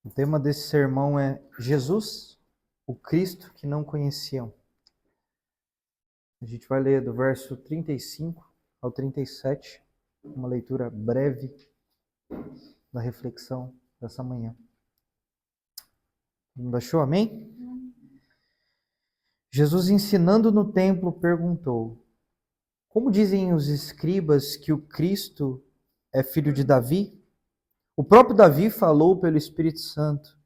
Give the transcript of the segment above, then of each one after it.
O tema desse sermão é Jesus, o Cristo que não conheciam. A gente vai ler do verso 35 ao 37, uma leitura breve da reflexão dessa manhã. Todo mundo achou? Amém? Jesus, ensinando no templo, perguntou: Como dizem os escribas que o Cristo é filho de Davi? O próprio Davi falou pelo Espírito Santo.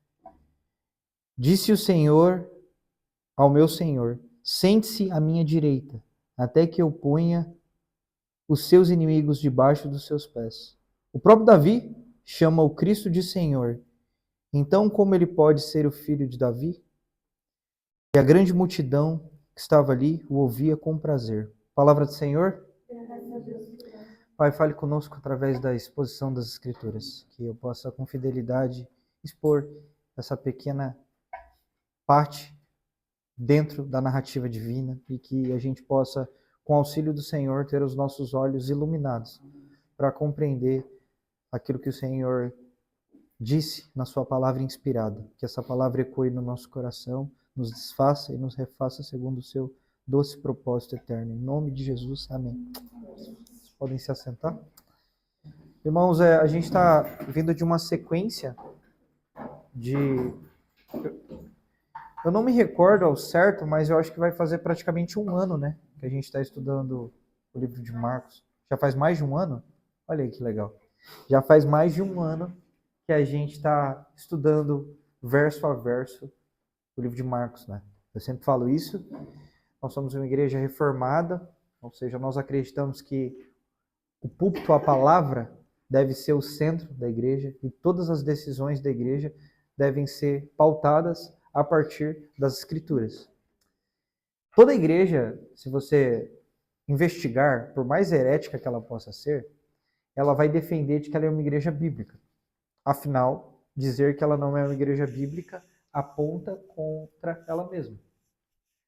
Disse o Senhor ao meu Senhor: Sente-se à minha direita, até que eu ponha os seus inimigos debaixo dos seus pés. O próprio Davi chama o Cristo de Senhor. Então, como ele pode ser o filho de Davi? E a grande multidão que estava ali o ouvia com prazer. Palavra do Senhor? Pai, fale conosco através da exposição das Escrituras, que eu possa com fidelidade expor essa pequena parte dentro da narrativa divina e que a gente possa, com o auxílio do Senhor, ter os nossos olhos iluminados para compreender aquilo que o Senhor disse na sua palavra inspirada. Que essa palavra ecoe no nosso coração, nos desfaça e nos refaça segundo o seu doce propósito eterno. Em nome de Jesus, amém. Vocês podem se assentar? Irmãos, a gente está vindo de uma sequência de... Eu não me recordo ao certo, mas eu acho que vai fazer praticamente um ano, né? Que a gente está estudando o livro de Marcos. Já faz mais de um ano? Olha aí que legal. Já faz mais de um ano que a gente está estudando verso a verso o livro de Marcos, né? Eu sempre falo isso. Nós somos uma igreja reformada, ou seja, nós acreditamos que o púlpito, a palavra, deve ser o centro da igreja e todas as decisões da igreja devem ser pautadas a partir das Escrituras. Toda igreja, se você investigar, por mais herética que ela possa ser, ela vai defender de que ela é uma igreja bíblica. Afinal, dizer que ela não é uma igreja bíblica aponta contra ela mesma.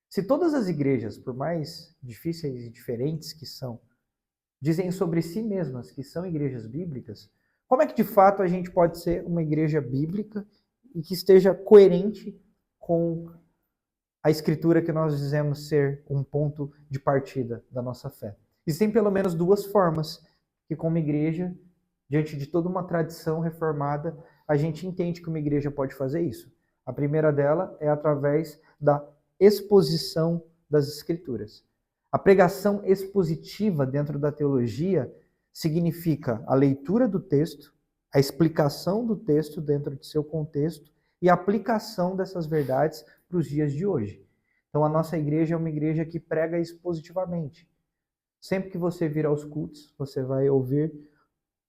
Se todas as igrejas, por mais difíceis e diferentes que são, dizem sobre si mesmas que são igrejas bíblicas, como é que de fato a gente pode ser uma igreja bíblica e que esteja coerente com a escritura que nós dizemos ser um ponto de partida da nossa fé? Existem pelo menos duas formas que, como igreja, diante de toda uma tradição reformada, a gente entende que uma igreja pode fazer isso. A primeira dela é através da exposição das Escrituras. A pregação expositiva dentro da teologia significa a leitura do texto, a explicação do texto dentro de seu contexto e a aplicação dessas verdades para os dias de hoje. Então a nossa igreja é uma igreja que prega expositivamente. Sempre que você vir aos cultos, você vai ouvir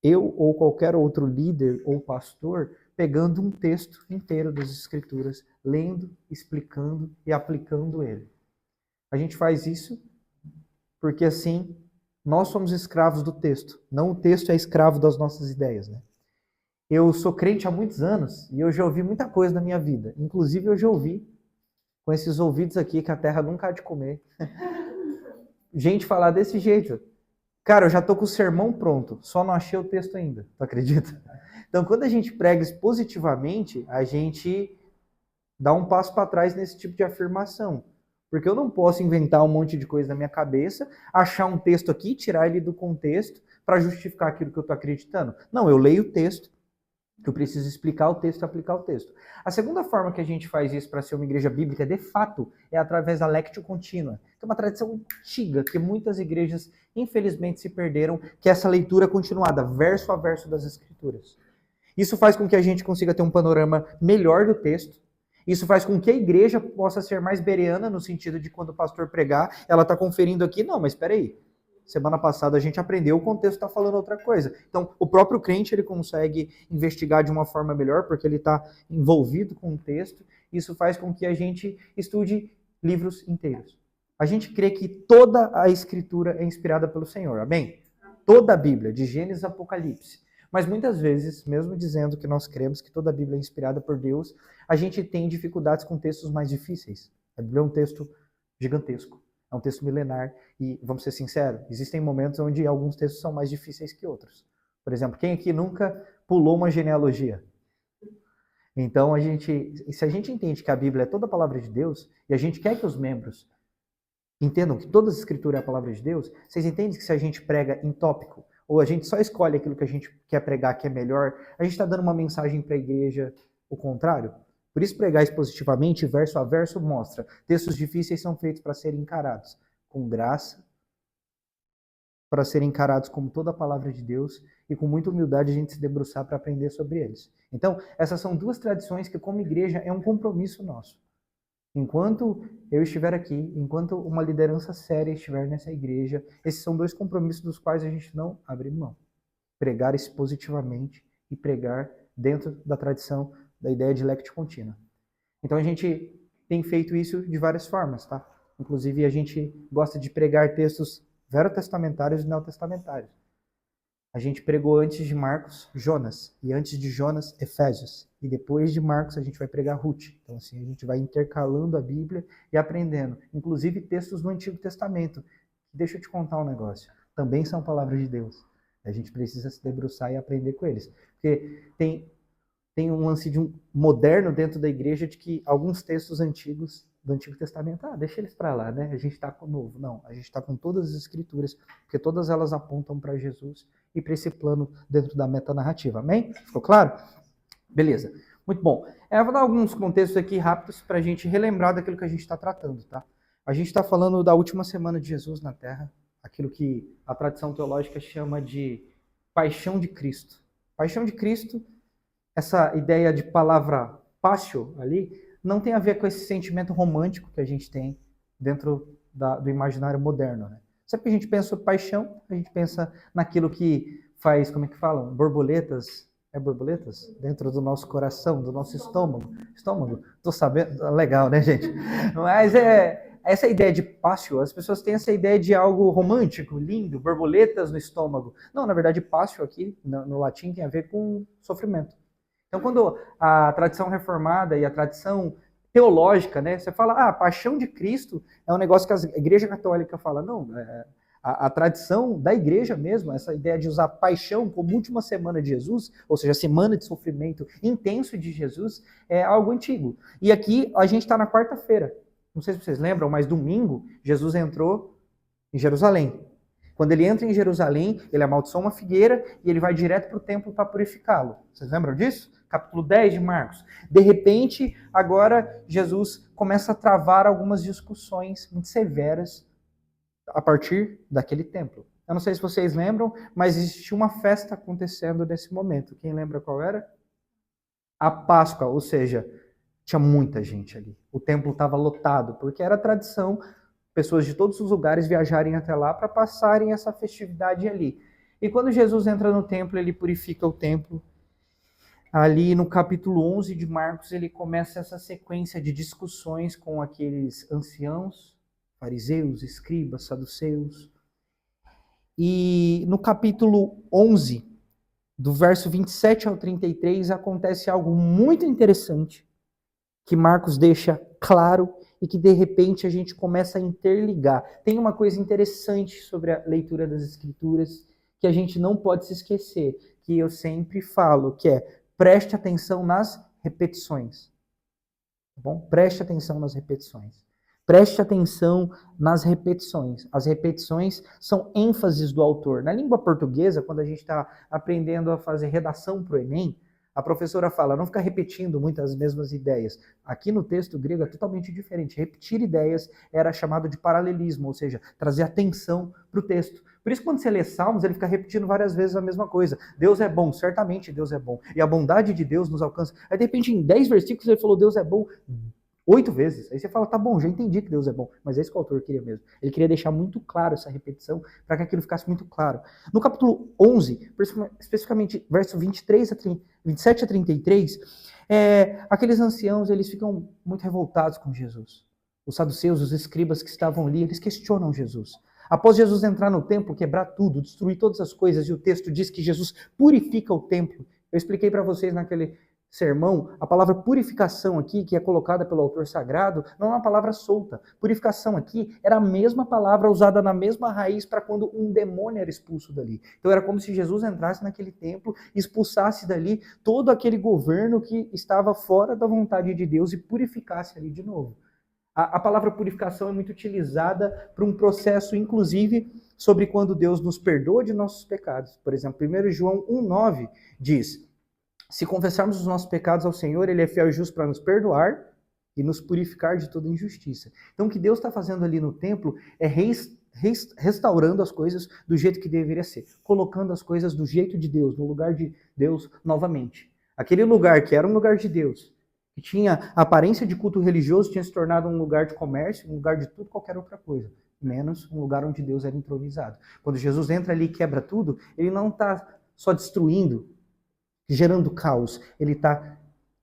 eu ou qualquer outro líder ou pastor pegando um texto inteiro das Escrituras, lendo, explicando e aplicando ele. A gente faz isso porque assim nós somos escravos do texto, não o texto é escravo das nossas ideias, né? Eu sou crente há muitos anos e eu já ouvi muita coisa na minha vida. Inclusive eu já ouvi, com esses ouvidos aqui, que a terra nunca há de comer, gente falar desse jeito. Cara, eu já tô com o sermão pronto, só não achei o texto ainda, tu acredita? Então, quando a gente prega expositivamente, a gente dá um passo para trás nesse tipo de afirmação. Porque eu não posso inventar um monte de coisa na minha cabeça, achar um texto aqui, tirar ele do contexto para justificar aquilo que eu estou acreditando. Não, eu leio o texto, que eu preciso explicar o texto e aplicar o texto. A segunda forma que a gente faz isso para ser uma igreja bíblica, de fato, é através da lectio contínua, que é uma tradição antiga, que muitas igrejas, infelizmente, se perderam, que é essa leitura continuada, verso a verso das Escrituras. Isso faz com que a gente consiga ter um panorama melhor do texto. Isso faz com que a igreja possa ser mais bereana, no sentido de quando o pastor pregar, ela está conferindo aqui, não, mas espera aí. Semana passada a gente aprendeu, o contexto está falando outra coisa. Então, o próprio crente ele consegue investigar de uma forma melhor, porque ele está envolvido com o texto. Isso faz com que a gente estude livros inteiros. A gente crê que toda a Escritura é inspirada pelo Senhor, amém? Toda a Bíblia, de Gênesis a Apocalipse. Mas muitas vezes, mesmo dizendo que nós cremos que toda a Bíblia é inspirada por Deus, a gente tem dificuldades com textos mais difíceis. A Bíblia é um texto gigantesco. É um texto milenar e, vamos ser sinceros, existem momentos onde alguns textos são mais difíceis que outros. Por exemplo, quem aqui nunca pulou uma genealogia? Então, se a gente entende que a Bíblia é toda a palavra de Deus, e a gente quer que os membros entendam que toda a Escritura é a palavra de Deus, vocês entendem que se a gente prega em tópico, ou a gente só escolhe aquilo que a gente quer pregar que é melhor, a gente está dando uma mensagem para a igreja o contrário? Por isso, pregar expositivamente, verso a verso, mostra. Textos difíceis são feitos para serem encarados com graça, para serem encarados como toda a palavra de Deus, e com muita humildade a gente se debruçar para aprender sobre eles. Então, essas são duas tradições que, como igreja, é um compromisso nosso. Enquanto eu estiver aqui, enquanto uma liderança séria estiver nessa igreja, esses são dois compromissos dos quais a gente não abre mão. Pregar expositivamente e pregar dentro da tradição da ideia de lectio contínua. Então a gente tem feito isso de várias formas, tá? Inclusive a gente gosta de pregar textos verotestamentários e neotestamentários. A gente pregou antes de Marcos, Jonas, e antes de Jonas, Efésios. E depois de Marcos a gente vai pregar Ruth. Então assim, a gente vai intercalando a Bíblia e aprendendo. Inclusive textos do Antigo Testamento. Deixa eu te contar um negócio. Também são palavras de Deus. A gente precisa se debruçar e aprender com eles. Porque tem um lance de um moderno dentro da igreja de que alguns textos antigos do Antigo Testamento, deixa eles para lá, né? A gente está com o novo. Não, a gente está com todas as escrituras, porque todas elas apontam para Jesus e para esse plano dentro da metanarrativa. Amém? Ficou claro? Beleza. Muito bom. Eu vou dar alguns contextos aqui rápidos para a gente relembrar daquilo que a gente está tratando, tá? A gente está falando da última semana de Jesus na Terra, aquilo que a tradição teológica chama de paixão de Cristo. Paixão de Cristo, essa ideia de palavra passio ali, não tem a ver com esse sentimento romântico que a gente tem dentro do imaginário moderno, né? Sempre que a gente pensa sobre paixão, a gente pensa naquilo que faz, como é que falam? Borboletas, borboletas? Dentro do nosso coração, do nosso estômago. Estômago? Tô sabendo, legal, né, gente? Mas essa ideia de passio, as pessoas têm essa ideia de algo romântico, lindo, borboletas no estômago. Não, na verdade, passio aqui, no latim, tem a ver com sofrimento. Então, quando a tradição reformada e a tradição teológica, né, você fala, a paixão de Cristo é um negócio que a Igreja Católica fala, não, a tradição da igreja mesmo, essa ideia de usar paixão como última semana de Jesus, ou seja, a semana de sofrimento intenso de Jesus, é algo antigo. E aqui a gente está na quarta-feira. Não sei se vocês lembram, mas domingo Jesus entrou em Jerusalém. Quando ele entra em Jerusalém, ele amaldiçoa uma figueira e ele vai direto para o templo para purificá-lo. Vocês lembram disso? Capítulo 10 de Marcos. De repente, agora Jesus começa a travar algumas discussões muito severas a partir daquele templo. Eu não sei se vocês lembram, mas existia uma festa acontecendo nesse momento. Quem lembra qual era? A Páscoa, ou seja, tinha muita gente ali. O templo estava lotado, porque era tradição pessoas de todos os lugares viajarem até lá para passarem essa festividade ali. E quando Jesus entra no templo, ele purifica o templo. Ali no capítulo 11 de Marcos, ele começa essa sequência de discussões com aqueles anciãos, fariseus, escribas, saduceus. E no capítulo 11, do verso 27 ao 33, acontece algo muito interessante, que Marcos deixa claro e que de repente a gente começa a interligar. Tem uma coisa interessante sobre a leitura das Escrituras que a gente não pode se esquecer, que eu sempre falo, que é preste atenção nas repetições. Tá bom? Preste atenção nas repetições. Preste atenção nas repetições. As repetições são ênfases do autor. Na língua portuguesa, quando a gente está aprendendo a fazer redação para o Enem, a professora fala, não fica repetindo muitas mesmas ideias. Aqui no texto grego é totalmente diferente. Repetir ideias era chamado de paralelismo, ou seja, trazer atenção para o texto. Por isso, quando você lê Salmos, ele fica repetindo várias vezes a mesma coisa. Deus é bom, certamente Deus é bom. E a bondade de Deus nos alcança. Aí, de repente, em 10 versículos, ele falou Deus é bom 8 vezes. Aí você fala, tá bom, já entendi que Deus é bom. Mas é isso que o autor queria mesmo. Ele queria deixar muito claro essa repetição, para que aquilo ficasse muito claro. No capítulo 11, especificamente verso 27 a 33, aqueles anciãos, eles ficam muito revoltados com Jesus. Os saduceus, os escribas que estavam ali, eles questionam Jesus. Após Jesus entrar no templo, quebrar tudo, destruir todas as coisas, e o texto diz que Jesus purifica o templo. Eu expliquei para vocês naquele sermão, a palavra purificação aqui, que é colocada pelo autor sagrado, não é uma palavra solta. Purificação aqui era a mesma palavra usada na mesma raiz para quando um demônio era expulso dali. Então era como se Jesus entrasse naquele templo e expulsasse dali todo aquele governo que estava fora da vontade de Deus e purificasse ali de novo. A palavra purificação é muito utilizada para um processo, inclusive, sobre quando Deus nos perdoa de nossos pecados. Por exemplo, 1 João 1,9 diz: se confessarmos os nossos pecados ao Senhor, Ele é fiel e justo para nos perdoar e nos purificar de toda injustiça. Então, o que Deus está fazendo ali no templo é restaurando as coisas do jeito que deveria ser, colocando as coisas do jeito de Deus, no lugar de Deus novamente. Aquele lugar que era um lugar de Deus, que tinha aparência de culto religioso, tinha se tornado um lugar de comércio, um lugar de tudo, qualquer outra coisa, menos um lugar onde Deus era entronizado. Quando Jesus entra ali e quebra tudo, ele não está só destruindo, gerando caos, ele está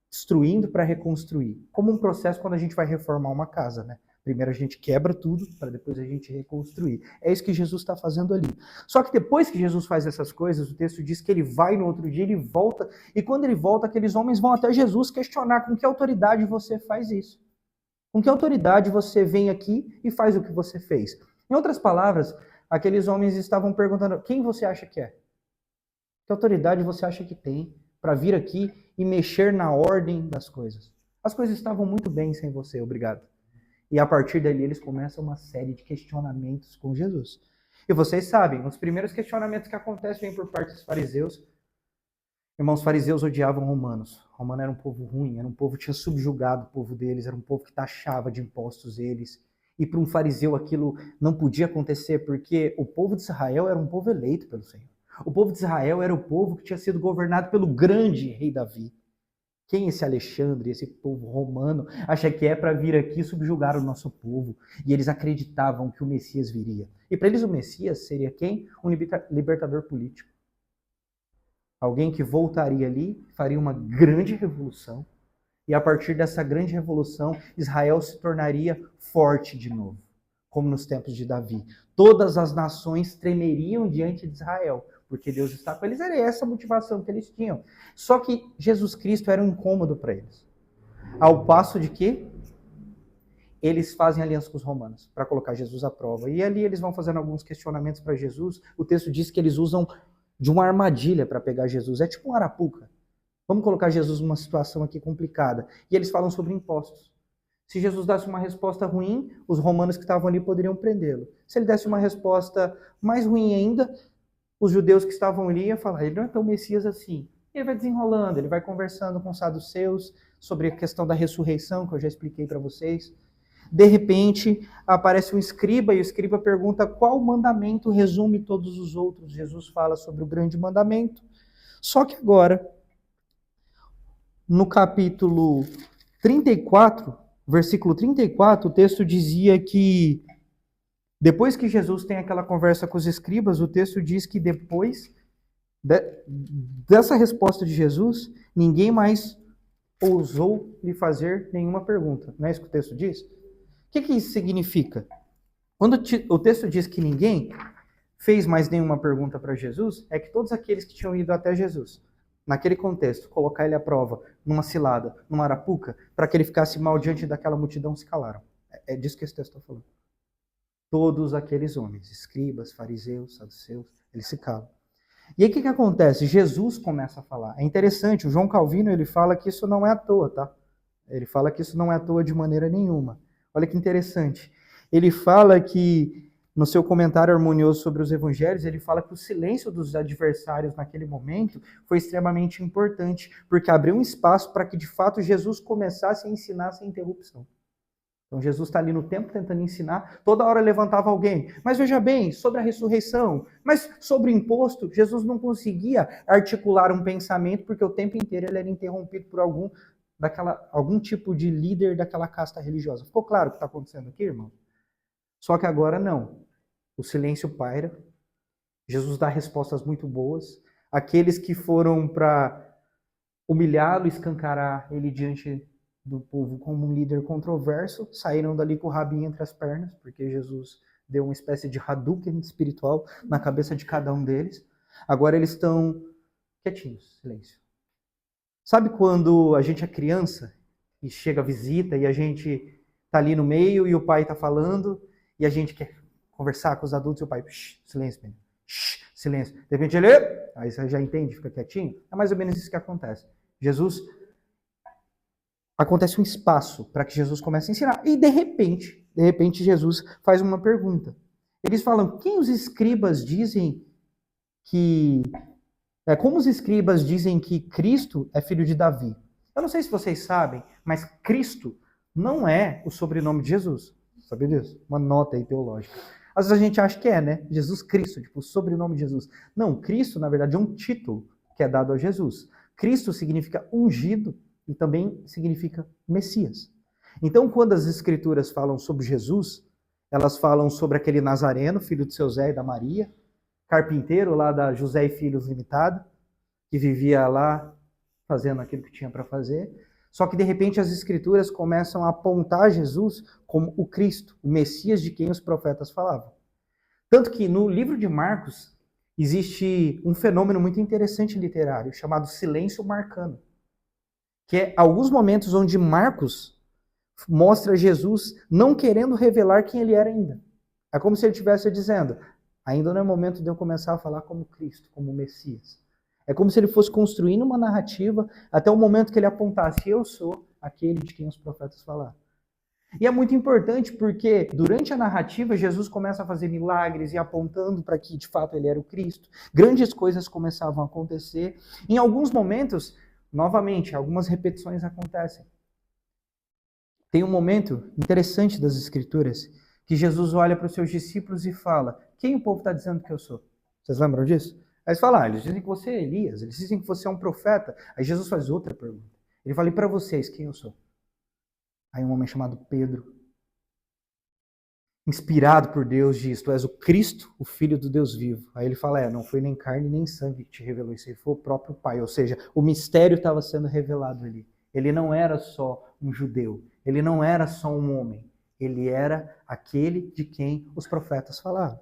destruindo para reconstruir. Como um processo quando a gente vai reformar uma casa, né? Primeiro a gente quebra tudo, para depois a gente reconstruir. É isso que Jesus está fazendo ali. Só que depois que Jesus faz essas coisas, o texto diz que ele vai no outro dia, ele volta, e quando ele volta, aqueles homens vão até Jesus questionar com que autoridade você faz isso. Com que autoridade você vem aqui e faz o que você fez. Em outras palavras, aqueles homens estavam perguntando, quem você acha que é? Que autoridade você acha que tem para vir aqui e mexer na ordem das coisas? As coisas estavam muito bem sem você, obrigado. E a partir dali eles começam uma série de questionamentos com Jesus. E vocês sabem, os primeiros questionamentos que acontecem vêm por parte dos fariseus. Irmãos, os fariseus odiavam romanos. Romano era um povo ruim, era um povo que tinha subjugado o povo deles, era um povo que taxava de impostos eles. E para um fariseu aquilo não podia acontecer, porque o povo de Israel era um povo eleito pelo Senhor. O povo de Israel era o povo que tinha sido governado pelo grande rei Davi. Quem esse Alexandre, esse povo romano, acha que é para vir aqui subjugar o nosso povo? E eles acreditavam que o Messias viria. E para eles o Messias seria quem? Um libertador político. Alguém que voltaria ali, faria uma grande revolução. E a partir dessa grande revolução, Israel se tornaria forte de novo, como nos tempos de Davi. Todas as nações tremeriam diante de Israel, porque Deus está com eles, era essa a motivação que eles tinham. Só que Jesus Cristo era um incômodo para eles. Ao passo de que eles fazem aliança com os romanos para colocar Jesus à prova. E ali eles vão fazendo alguns questionamentos para Jesus. O texto diz que eles usam de uma armadilha para pegar Jesus. É tipo um arapuca. Vamos colocar Jesus numa situação aqui complicada. E eles falam sobre impostos. Se Jesus desse uma resposta ruim, os romanos que estavam ali poderiam prendê-lo. Se ele desse uma resposta mais ruim ainda, os judeus que estavam ali iam falar, ele não é tão Messias assim. E ele vai desenrolando, ele vai conversando com os saduceus sobre a questão da ressurreição, que eu já expliquei para vocês. De repente, aparece um escriba, e o escriba pergunta qual mandamento resume todos os outros. Jesus fala sobre o grande mandamento. Só que agora, no capítulo 34, versículo 34, o texto dizia que depois que Jesus tem aquela conversa com os escribas, o texto diz que depois dessa resposta de Jesus, ninguém mais ousou lhe fazer nenhuma pergunta. Não é isso que o texto diz? O que isso significa? Quando o texto diz que ninguém fez mais nenhuma pergunta para Jesus, é que todos aqueles que tinham ido até Jesus, naquele contexto, colocar ele à prova, numa cilada, numa arapuca, para que ele ficasse mal diante daquela multidão, se calaram. É disso que esse texto está falando. Todos aqueles homens, escribas, fariseus, saduceus, eles se calam. E aí o que acontece? Jesus começa a falar. É interessante, o João Calvino ele fala que isso não é à toa, tá? Ele fala que isso não é à toa de maneira nenhuma. Olha que interessante. Ele fala que, no seu comentário harmonioso sobre os evangelhos, ele fala que o silêncio dos adversários naquele momento foi extremamente importante, porque abriu um espaço para que, de fato, Jesus começasse a ensinar sem interrupção. Então Jesus está ali no tempo tentando ensinar, toda hora levantava alguém. Mas veja bem, sobre a ressurreição, mas sobre o imposto, Jesus não conseguia articular um pensamento, porque o tempo inteiro ele era interrompido por algum tipo de líder daquela casta religiosa. Ficou claro o que está acontecendo aqui, irmão? Só que agora não. O silêncio paira. Jesus dá respostas muito boas. Aqueles que foram para humilhá-lo, escancarar ele diante do povo como um líder controverso, saíram dali com o rabinho entre as pernas, porque Jesus deu uma espécie de Hadouken espiritual na cabeça de cada um deles. Agora eles estão quietinhos, silêncio. Sabe quando a gente é criança e chega a visita e a gente tá ali no meio e o pai tá falando e a gente quer conversar com os adultos e o pai, silêncio, menino, silêncio. De repente ele, aí você já entende, fica quietinho. É mais ou menos isso que acontece. Acontece um espaço para que Jesus comece a ensinar. E de repente Jesus faz uma pergunta. Eles falam, quem os escribas dizem que... como os escribas dizem que Cristo é filho de Davi? Eu não sei se vocês sabem, mas Cristo não é o sobrenome de Jesus. Sabe disso? Uma nota aí teológica. Às vezes a gente acha que é, né? Jesus Cristo, tipo, o sobrenome de Jesus. Não, Cristo, na verdade, é um título que é dado a Jesus. Cristo significa ungido e também significa Messias. Então, quando as escrituras falam sobre Jesus, elas falam sobre aquele Nazareno, filho de seu Zé e da Maria, carpinteiro lá da José e Filhos Limitada, que vivia lá fazendo aquilo que tinha para fazer. Só que, de repente, as escrituras começam a apontar Jesus como o Cristo, o Messias de quem os profetas falavam. Tanto que no livro de Marcos existe um fenômeno muito interessante literário, chamado silêncio marcano, que é alguns momentos onde Marcos mostra Jesus não querendo revelar quem ele era ainda. É como se ele estivesse dizendo, ainda não é momento de eu começar a falar como Cristo, como Messias. É como se ele fosse construindo uma narrativa até o momento que ele apontasse, eu sou aquele de quem os profetas falaram. E é muito importante porque durante a narrativa Jesus começa a fazer milagres e apontando para que de fato ele era o Cristo. Grandes coisas começavam a acontecer. Em alguns momentos, novamente, algumas repetições acontecem. Tem um momento interessante das Escrituras que Jesus olha para os seus discípulos e fala, quem o povo está dizendo que eu sou? Vocês lembram disso? Aí eles falam, eles dizem que você é Elias, eles dizem que você é um profeta. Aí Jesus faz outra pergunta. Ele fala, e para vocês, quem eu sou? Aí um homem chamado Pedro, inspirado por Deus, diz, tu és o Cristo, o Filho do Deus vivo. Aí ele fala, não foi nem carne nem sangue que te revelou isso, foi o próprio Pai. Ou seja, o mistério estava sendo revelado ali. Ele não era só um judeu, ele não era só um homem, ele era aquele de quem os profetas falaram.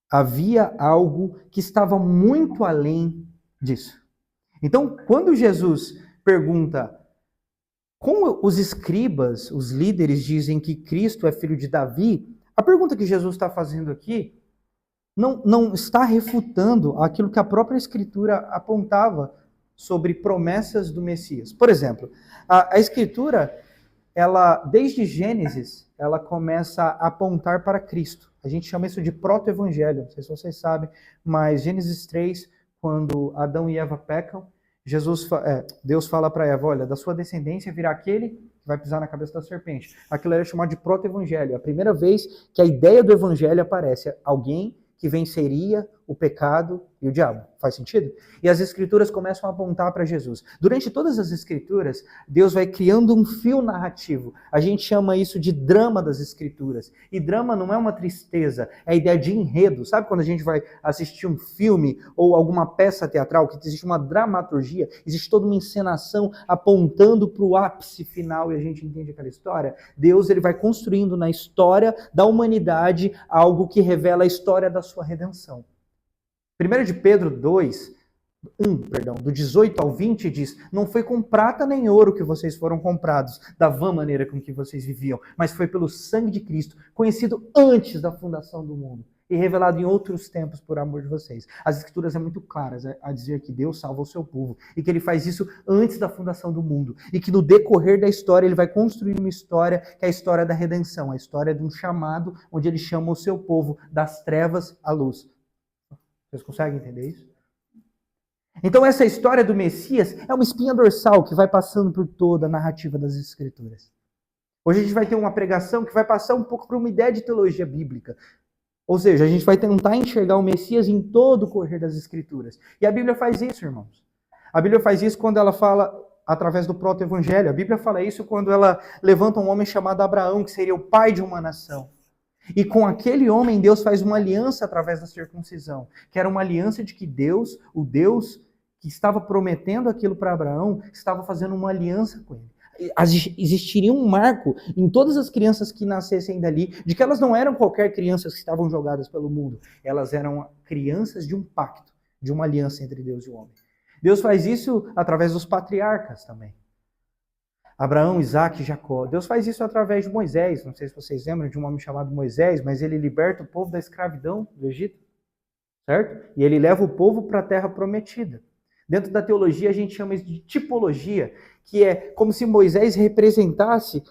Havia algo que estava muito além disso. Então, quando Jesus pergunta como os escribas, os líderes dizem que Cristo é filho de Davi, a pergunta que Jesus está fazendo aqui não está refutando aquilo que a própria Escritura apontava sobre promessas do Messias. Por exemplo, a Escritura, ela, desde Gênesis, ela começa a apontar para Cristo. A gente chama isso de proto-evangelho, não sei se vocês sabem, mas Gênesis 3, quando Adão e Eva pecam, Deus fala para Eva, olha, da sua descendência virá aquele que vai pisar na cabeça da serpente. Aquilo era chamado de proto-evangelho. A primeira vez que a ideia do evangelho aparece, alguém que venceria o pecado e o diabo. Faz sentido? E as escrituras começam a apontar para Jesus. Durante todas as escrituras, Deus vai criando um fio narrativo. A gente chama isso de drama das escrituras. E drama não é uma tristeza, é a ideia de enredo. Sabe quando a gente vai assistir um filme ou alguma peça teatral, que existe uma dramaturgia, existe toda uma encenação apontando para o ápice final e a gente entende aquela história? Deus ele vai construindo na história da humanidade algo que revela a história da sua redenção. 1 de Pedro 2, do 18 ao 20 diz, não foi com prata nem ouro que vocês foram comprados, da vã maneira com que vocês viviam, mas foi pelo sangue de Cristo, conhecido antes da fundação do mundo e revelado em outros tempos por amor de vocês. As escrituras são muito claras a dizer que Deus salva o seu povo e que ele faz isso antes da fundação do mundo e que no decorrer da história ele vai construir uma história que é a história da redenção, a história de um chamado onde ele chama o seu povo das trevas à luz. Vocês conseguem entender isso? Então essa história do Messias é uma espinha dorsal que vai passando por toda a narrativa das Escrituras. Hoje a gente vai ter uma pregação que vai passar um pouco por uma ideia de teologia bíblica. Ou seja, a gente vai tentar enxergar o Messias em todo o correr das Escrituras. E a Bíblia faz isso, irmãos. A Bíblia faz isso quando ela fala através do proto-evangelho. A Bíblia fala isso quando ela levanta um homem chamado Abraão, que seria o pai de uma nação. E com aquele homem, Deus faz uma aliança através da circuncisão, que era uma aliança de que Deus, o Deus que estava prometendo aquilo para Abraão, estava fazendo uma aliança com ele. Existiria um marco em todas as crianças que nascessem dali, de que elas não eram qualquer crianças que estavam jogadas pelo mundo, elas eram crianças de um pacto, de uma aliança entre Deus e o homem. Deus faz isso através dos patriarcas também. Abraão, Isaac, Jacó. Deus faz isso através de Moisés. Não sei se vocês lembram de um homem chamado Moisés, mas ele liberta o povo da escravidão do Egito, certo? E ele leva o povo para a terra prometida. Dentro da teologia a gente chama isso de tipologia, que é como se Moisés representasse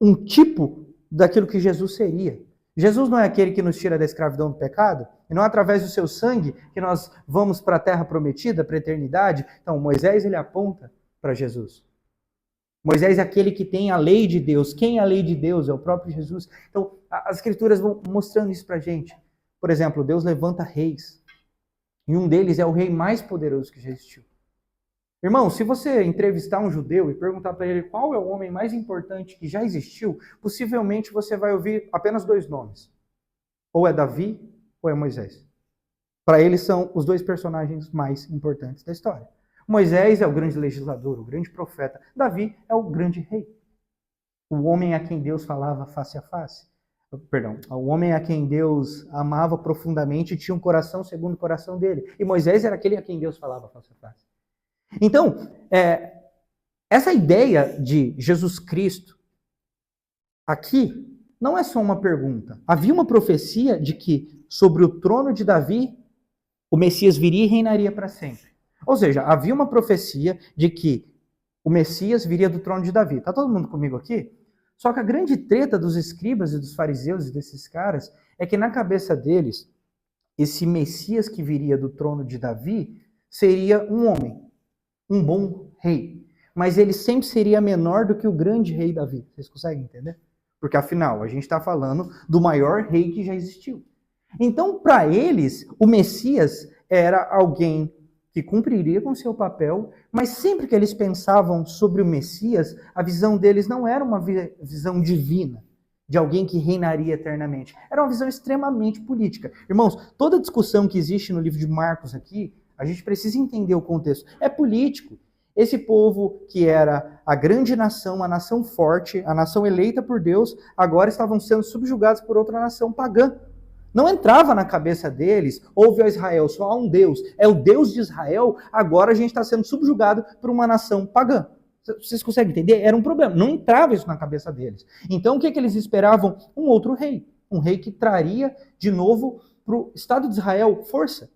um tipo daquilo que Jesus seria. Jesus não é aquele que nos tira da escravidão do pecado? E não é através do seu sangue que nós vamos para a terra prometida, para a eternidade? Então, Moisés, ele aponta para Jesus. Moisés é aquele que tem a lei de Deus. Quem é a lei de Deus? É o próprio Jesus. Então, as escrituras vão mostrando isso para a gente. Por exemplo, Deus levanta reis. E um deles é o rei mais poderoso que já existiu. Irmão, se você entrevistar um judeu e perguntar para ele qual é o homem mais importante que já existiu, possivelmente você vai ouvir apenas dois nomes. Ou é Davi, ou é Moisés. Para eles são os dois personagens mais importantes da história. Moisés é o grande legislador, o grande profeta. Davi é o grande rei. O homem a quem Deus falava face a face. Perdão, o homem a quem Deus amava profundamente e tinha um coração segundo o coração dele. E Moisés era aquele a quem Deus falava face a face. Então, essa ideia de Jesus Cristo aqui não é só uma pergunta. Havia uma profecia de que sobre o trono de Davi o Messias viria e reinaria para sempre. Ou seja, havia uma profecia de que o Messias viria do trono de Davi. Está todo mundo comigo aqui? Só que a grande treta dos escribas e dos fariseus e desses caras é que na cabeça deles, esse Messias que viria do trono de Davi seria um homem, um bom rei. Mas ele sempre seria menor do que o grande rei Davi. Vocês conseguem entender? Porque afinal, a gente está falando do maior rei que já existiu. Então, para eles, o Messias era alguém que cumpriria com seu papel, mas sempre que eles pensavam sobre o Messias, a visão deles não era uma visão divina, de alguém que reinaria eternamente. Era uma visão extremamente política. Irmãos, toda discussão que existe no livro de Marcos aqui, a gente precisa entender o contexto. É político. Esse povo que era a grande nação, a nação forte, a nação eleita por Deus, agora estavam sendo subjugados por outra nação pagã. Não entrava na cabeça deles, ouve a Israel, só há um Deus, é o Deus de Israel, agora a gente está sendo subjugado por uma nação pagã. Vocês conseguem entender? Era um problema, não entrava isso na cabeça deles. Então o que eles esperavam? Um outro rei, um rei que traria de novo para o Estado de Israel força.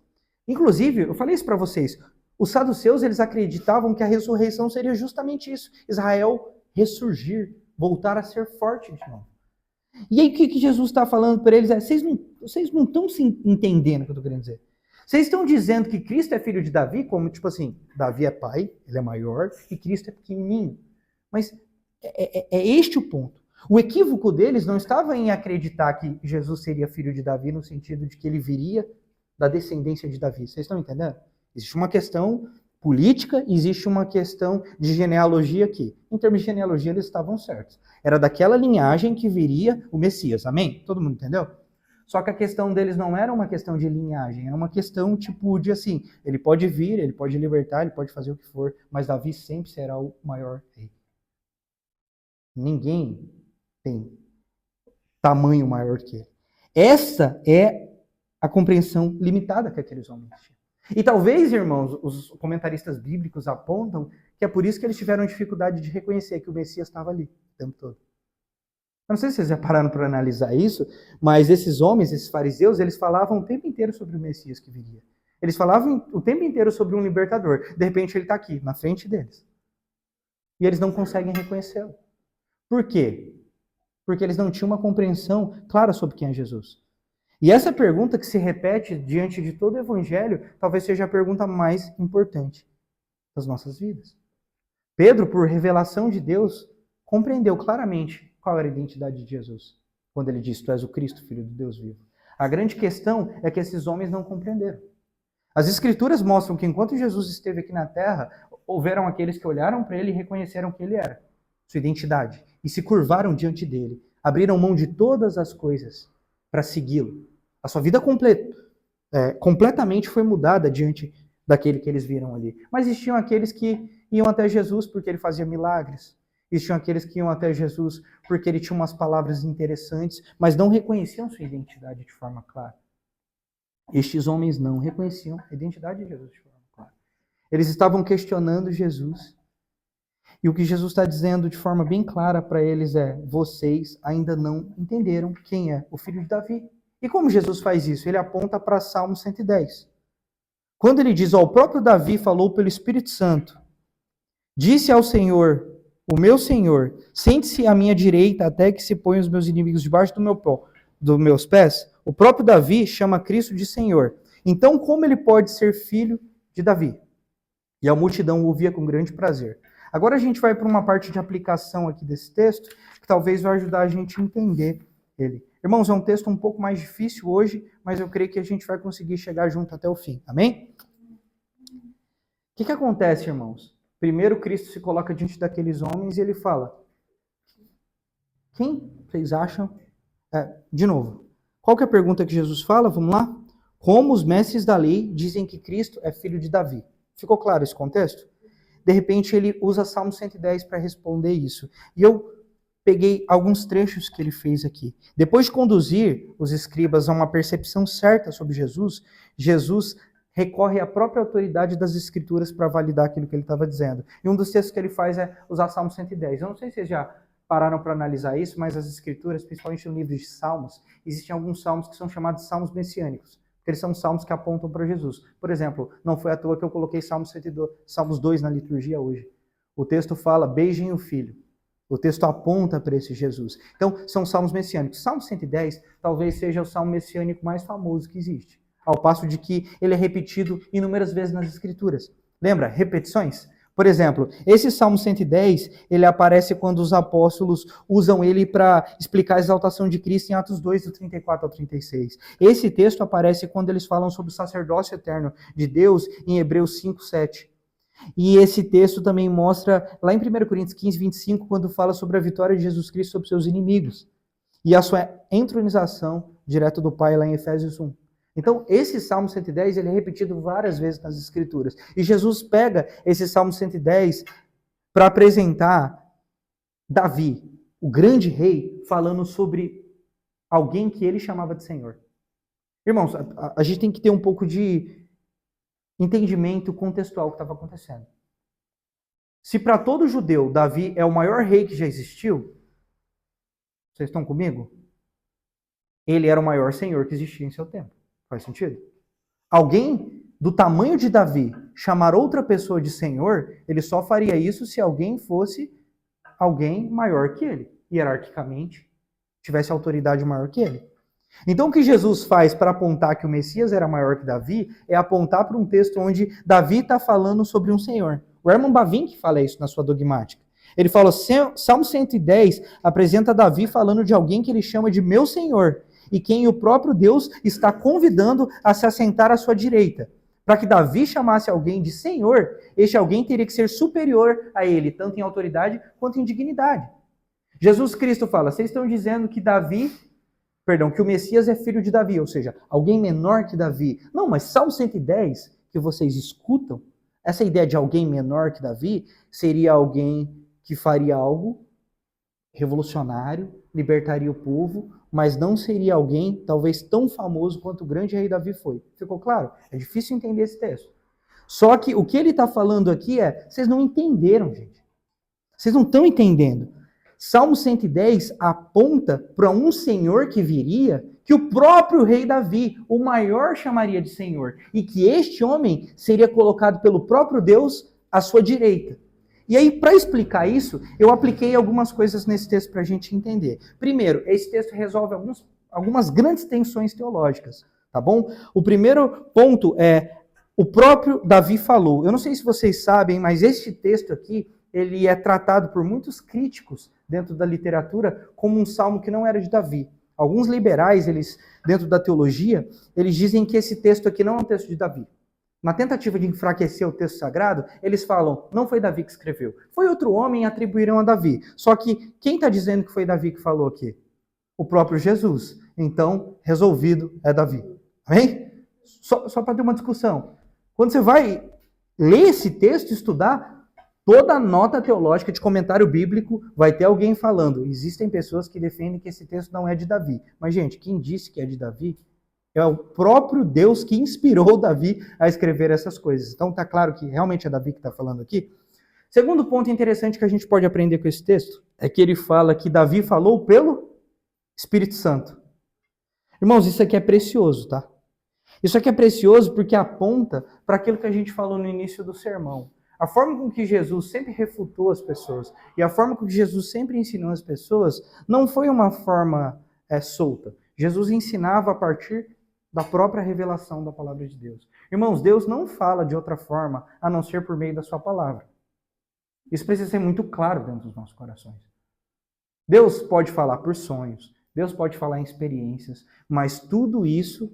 Inclusive, eu falei isso para vocês, os saduceus eles acreditavam que a ressurreição seria justamente isso, Israel ressurgir, voltar a ser forte de novo. E aí o que Jesus está falando para eles é, vocês não estão se entendendo o que eu estou querendo dizer. Vocês estão dizendo que Cristo é filho de Davi, como tipo assim, Davi é pai, ele é maior, e Cristo é pequenininho. Mas é este o ponto. O equívoco deles não estava em acreditar que Jesus seria filho de Davi, no sentido de que ele viria da descendência de Davi. Vocês estão entendendo? Existe uma questão política, existe uma questão de genealogia aqui. Em termos de genealogia, eles estavam certos. Era daquela linhagem que viria o Messias. Amém? Todo mundo entendeu? Só que a questão deles não era uma questão de linhagem, era uma questão tipo de assim, ele pode vir, ele pode libertar, ele pode fazer o que for, mas Davi sempre será o maior rei. Ninguém tem tamanho maior que ele. Essa é a compreensão limitada que aqueles homens tinham. E talvez, irmãos, os comentaristas bíblicos apontam que é por isso que eles tiveram dificuldade de reconhecer que o Messias estava ali o tempo todo. Eu não sei se vocês já pararam para analisar isso, mas esses homens, esses fariseus, eles falavam o tempo inteiro sobre o Messias que viria. Eles falavam o tempo inteiro sobre um libertador. De repente ele está aqui, na frente deles. E eles não conseguem reconhecê-lo. Por quê? Porque eles não tinham uma compreensão clara sobre quem é Jesus. E essa pergunta que se repete diante de todo o evangelho, talvez seja a pergunta mais importante das nossas vidas. Pedro, por revelação de Deus, compreendeu claramente qual era a identidade de Jesus, quando ele disse, tu és o Cristo, Filho do Deus vivo. A grande questão é que esses homens não compreenderam. As Escrituras mostram que enquanto Jesus esteve aqui na Terra, houveram aqueles que olharam para ele e reconheceram quem ele era, sua identidade, e se curvaram diante dele, abriram mão de todas as coisas para segui-lo. A sua vida completamente foi mudada diante daquele que eles viram ali. Mas existiam aqueles que iam até Jesus porque ele fazia milagres. Existiam aqueles que iam até Jesus porque ele tinha umas palavras interessantes, mas não reconheciam sua identidade de forma clara. Estes homens não reconheciam a identidade de Jesus de forma Eles estavam questionando Jesus. E o que Jesus está dizendo de forma bem clara para eles é: vocês ainda não entenderam quem é o filho de Davi. E como Jesus faz isso? Ele aponta para Salmo 110. Quando ele diz: o próprio Davi falou pelo Espírito Santo, disse ao Senhor, o meu Senhor, sente-se à minha direita até que se ponham os meus inimigos debaixo dos meus pés. O próprio Davi chama Cristo de Senhor. Então, como ele pode ser filho de Davi? E a multidão o ouvia com grande prazer. Agora a gente vai para uma parte de aplicação aqui desse texto, que talvez vai ajudar a gente a entender ele. Irmãos, é um texto um pouco mais difícil hoje, mas eu creio que a gente vai conseguir chegar junto até o fim. Amém? O que acontece, irmãos? Primeiro, Cristo se coloca diante daqueles homens e ele fala: quem vocês acham? De novo, qual que é a pergunta que Jesus fala? Vamos lá? Como os mestres da lei dizem que Cristo é filho de Davi? Ficou claro esse contexto? De repente, ele usa Salmo 110 para responder isso. E eu peguei alguns trechos que ele fez aqui. Depois de conduzir os escribas a uma percepção certa sobre Jesus, Jesus recorre à própria autoridade das Escrituras para validar aquilo que ele estava dizendo. E um dos textos que ele faz é usar Salmo 110. Eu não sei se vocês já pararam para analisar isso, mas as Escrituras, principalmente no livro de Salmos, existem alguns salmos que são chamados salmos messiânicos. Porque eles são salmos que apontam para Jesus. Por exemplo, não foi à toa que eu coloquei Salmos 2 na liturgia hoje. O texto fala: beijem o filho. O texto aponta para esse Jesus. Então, são salmos messiânicos. Salmo 110 talvez seja o salmo messiânico mais famoso que existe. Ao passo de que ele é repetido inúmeras vezes nas Escrituras. Lembra? Repetições? Por exemplo, esse Salmo 110, ele aparece quando os apóstolos usam ele para explicar a exaltação de Cristo em Atos 2, do 34 ao 36. Esse texto aparece quando eles falam sobre o sacerdócio eterno de Deus em Hebreus 5, 7. E esse texto também mostra lá em 1 Coríntios 15, 25, quando fala sobre a vitória de Jesus Cristo sobre seus inimigos. E a sua entronização direto do Pai lá em Efésios 1. Então, esse Salmo 110 ele é repetido várias vezes nas Escrituras. E Jesus pega esse Salmo 110 para apresentar Davi, o grande rei, falando sobre alguém que ele chamava de Senhor. Irmãos, a gente tem que ter um pouco de entendimento contextual do que estava acontecendo. Se para todo judeu Davi é o maior rei que já existiu, vocês estão comigo? Ele era o maior senhor que existia em seu tempo. Faz sentido? Alguém do tamanho de Davi chamar outra pessoa de senhor, ele só faria isso se alguém fosse alguém maior que ele, hierarquicamente, tivesse autoridade maior que ele. Então o que Jesus faz para apontar que o Messias era maior que Davi é apontar para um texto onde Davi está falando sobre um senhor. O Herman Bavinck fala isso na sua dogmática. Ele fala: Salmo 110 apresenta Davi falando de alguém que ele chama de meu senhor, e quem o próprio Deus está convidando a se assentar à sua direita. Para que Davi chamasse alguém de Senhor, este alguém teria que ser superior a ele, tanto em autoridade quanto em dignidade. Jesus Cristo fala: vocês estão dizendo que que o Messias é filho de Davi, ou seja, alguém menor que Davi. Não, mas Salmo 110, que vocês escutam, essa ideia de alguém menor que Davi, seria alguém que faria algo revolucionário, libertaria o povo, mas não seria alguém talvez tão famoso quanto o grande rei Davi foi. Ficou claro? É difícil entender esse texto. Só que o que ele está falando aqui é: vocês não entenderam, gente. Vocês não estão entendendo. Salmo 110 aponta para um Senhor que viria, que o próprio rei Davi, o maior, chamaria de Senhor, e que este homem seria colocado pelo próprio Deus à sua direita. E aí, para explicar isso, eu apliquei algumas coisas nesse texto para a gente entender. Primeiro, esse texto resolve algumas grandes tensões teológicas, tá bom? O primeiro ponto é: o próprio Davi falou. Eu não sei se vocês sabem, mas este texto aqui, ele é tratado por muitos críticos dentro da literatura como um salmo que não era de Davi. Alguns liberais, dentro da teologia, eles dizem que esse texto aqui não é um texto de Davi. Na tentativa de enfraquecer o texto sagrado, eles falam: não foi Davi que escreveu. Foi outro homem e atribuíram a Davi. Só que quem está dizendo que foi Davi que falou aqui? O próprio Jesus. Então, resolvido, é Davi. Amém? Só para ter uma discussão. Quando você vai ler esse texto, estudar, toda nota teológica de comentário bíblico vai ter alguém falando: existem pessoas que defendem que esse texto não é de Davi. Mas, gente, quem disse que é de Davi É o próprio Deus que inspirou Davi a escrever essas coisas. Então está claro que realmente é Davi que está falando aqui. Segundo ponto interessante que a gente pode aprender com esse texto é que ele fala que Davi falou pelo Espírito Santo. Irmãos, isso aqui é precioso, tá? Isso aqui é precioso porque aponta para aquilo que a gente falou no início do sermão. A forma com que Jesus sempre refutou as pessoas e a forma com que Jesus sempre ensinou as pessoas não foi uma forma solta. Jesus ensinava a partir da própria revelação da palavra de Deus. Irmãos, Deus não fala de outra forma a não ser por meio da sua palavra. Isso precisa ser muito claro dentro dos nossos corações. Deus pode falar por sonhos, Deus pode falar em experiências, mas tudo isso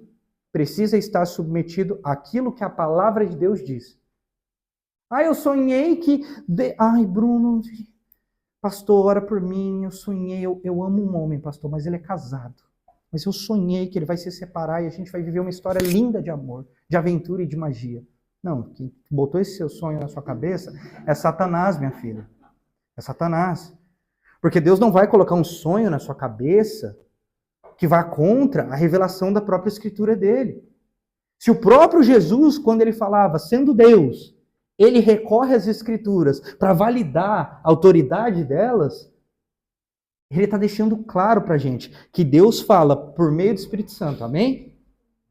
precisa estar submetido àquilo que a palavra de Deus diz. Eu sonhei que... Ai, Bruno, pastor, ora por mim, eu sonhei, eu amo um homem, pastor, mas ele é casado. Mas eu sonhei que ele vai se separar e a gente vai viver uma história linda de amor, de aventura e de magia. Não, quem botou esse seu sonho na sua cabeça é Satanás, minha filha. É Satanás. Porque Deus não vai colocar um sonho na sua cabeça que vá contra a revelação da própria escritura dele. Se o próprio Jesus, quando ele falava, sendo Deus, ele recorre às escrituras para validar a autoridade delas, ele está deixando claro para a gente que Deus fala por meio do Espírito Santo, amém?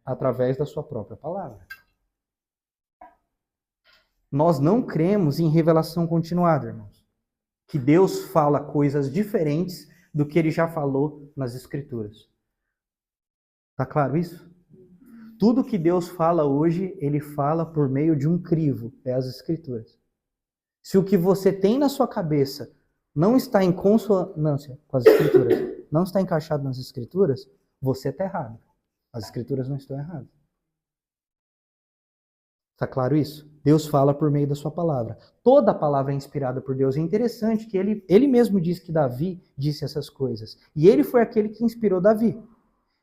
Através da sua própria palavra. Nós não cremos em revelação continuada, irmãos. Que Deus fala coisas diferentes do que ele já falou nas escrituras. Está claro isso? Tudo que Deus fala hoje, ele fala por meio de um crivo, é as escrituras. Se o que você tem na sua cabeça não está em consonância com as escrituras, não está encaixado nas escrituras, você está errado. As escrituras não estão erradas. Está claro isso? Deus fala por meio da sua palavra. Toda a palavra é inspirada por Deus. É interessante que ele mesmo diz que Davi disse essas coisas. E ele foi aquele que inspirou Davi.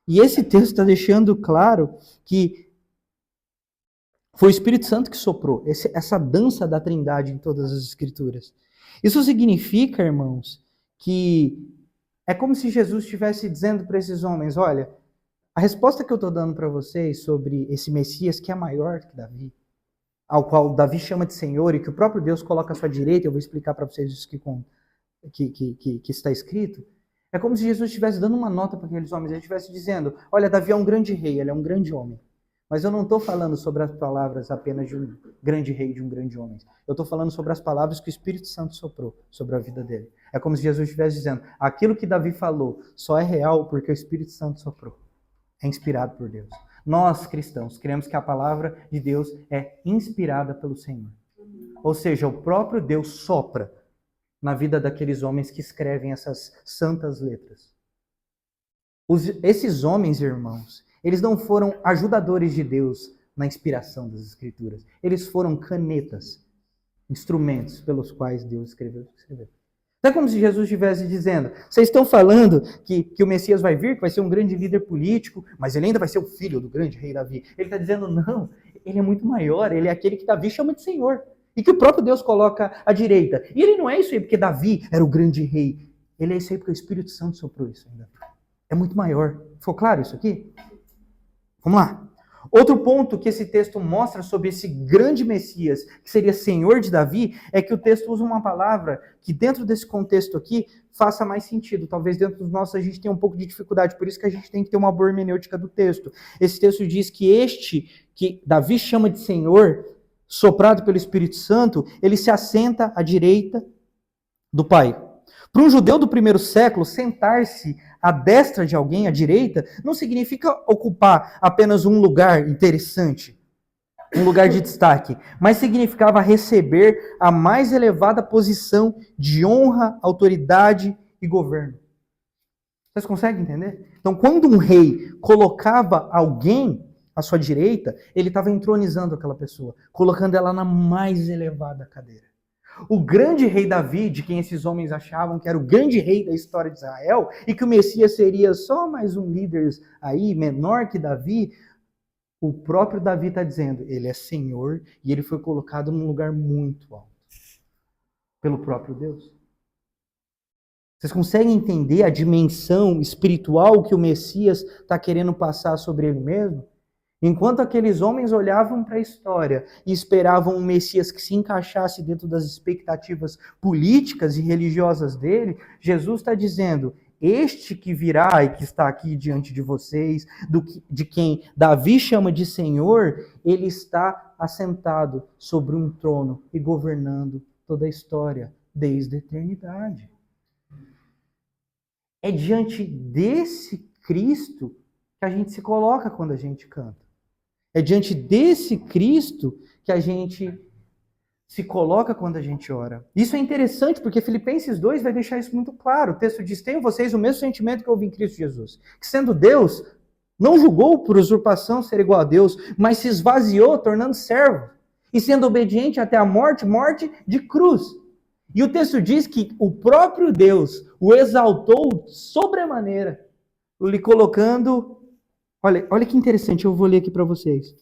E esse texto está deixando claro que foi o Espírito Santo que soprou essa dança da Trindade em todas as Escrituras. Isso significa, irmãos, que é como se Jesus estivesse dizendo para esses homens, olha, a resposta que eu estou dando para vocês sobre esse Messias que é maior que Davi, ao qual Davi chama de Senhor e que o próprio Deus coloca à sua direita, eu vou explicar para vocês isso que está escrito, é como se Jesus estivesse dando uma nota para aqueles homens, ele estivesse dizendo, olha, Davi é um grande rei, ele é um grande homem. Mas eu não estou falando sobre as palavras apenas de um grande rei, de um grande homem. Eu estou falando sobre as palavras que o Espírito Santo soprou sobre a vida dele. É como se Jesus estivesse dizendo, aquilo que Davi falou só é real porque o Espírito Santo soprou. É inspirado por Deus. Nós, cristãos, cremos que a palavra de Deus é inspirada pelo Senhor. Ou seja, o próprio Deus sopra na vida daqueles homens que escrevem essas santas letras. Esses homens, irmãos, eles não foram ajudadores de Deus na inspiração das Escrituras. Eles foram canetas, instrumentos pelos quais Deus escreveu. É como se Jesus estivesse dizendo, vocês estão falando que o Messias vai vir, que vai ser um grande líder político, mas ele ainda vai ser o filho do grande rei Davi. Ele está dizendo, não, ele é muito maior, ele é aquele que Davi chama de Senhor. E que o próprio Deus coloca à direita. E ele não é isso aí porque Davi era o grande rei. Ele é isso aí porque o Espírito Santo soprou isso ainda. É muito maior. Ficou claro isso aqui? Vamos lá. Outro ponto que esse texto mostra sobre esse grande Messias, que seria Senhor de Davi, é que o texto usa uma palavra que dentro desse contexto aqui faça mais sentido. Talvez dentro dos nossos a gente tenha um pouco de dificuldade, por isso que a gente tem que ter uma boa hermenêutica do texto. Esse texto diz que que Davi chama de Senhor, soprado pelo Espírito Santo, ele se assenta à direita do Pai. Para um judeu do primeiro século, sentar-se à destra de alguém, à direita, não significa ocupar apenas um lugar interessante, um lugar de destaque, mas significava receber a mais elevada posição de honra, autoridade e governo. Vocês conseguem entender? Então, quando um rei colocava alguém à sua direita, ele estava entronizando aquela pessoa, colocando ela na mais elevada cadeira. O grande rei Davi, de quem esses homens achavam que era o grande rei da história de Israel, e que o Messias seria só mais um líder aí, menor que Davi, o próprio Davi está dizendo, ele é Senhor e ele foi colocado num lugar muito alto pelo próprio Deus. Vocês conseguem entender a dimensão espiritual que o Messias está querendo passar sobre ele mesmo? Enquanto aqueles homens olhavam para a história e esperavam um Messias que se encaixasse dentro das expectativas políticas e religiosas dele, Jesus está dizendo: este que virá e que está aqui diante de vocês, de quem Davi chama de Senhor, ele está assentado sobre um trono e governando toda a história desde a eternidade. É diante desse Cristo que a gente se coloca quando a gente canta. É diante desse Cristo que a gente se coloca quando a gente ora. Isso é interessante porque Filipenses 2 vai deixar isso muito claro. O texto diz: tenham vocês o mesmo sentimento que houve em Cristo Jesus, que sendo Deus, não julgou por usurpação ser igual a Deus, mas se esvaziou, tornando servo, e sendo obediente até a morte, morte de cruz. E o texto diz que o próprio Deus o exaltou sobremaneira, lhe colocando... Olha que interessante, eu vou ler aqui para vocês.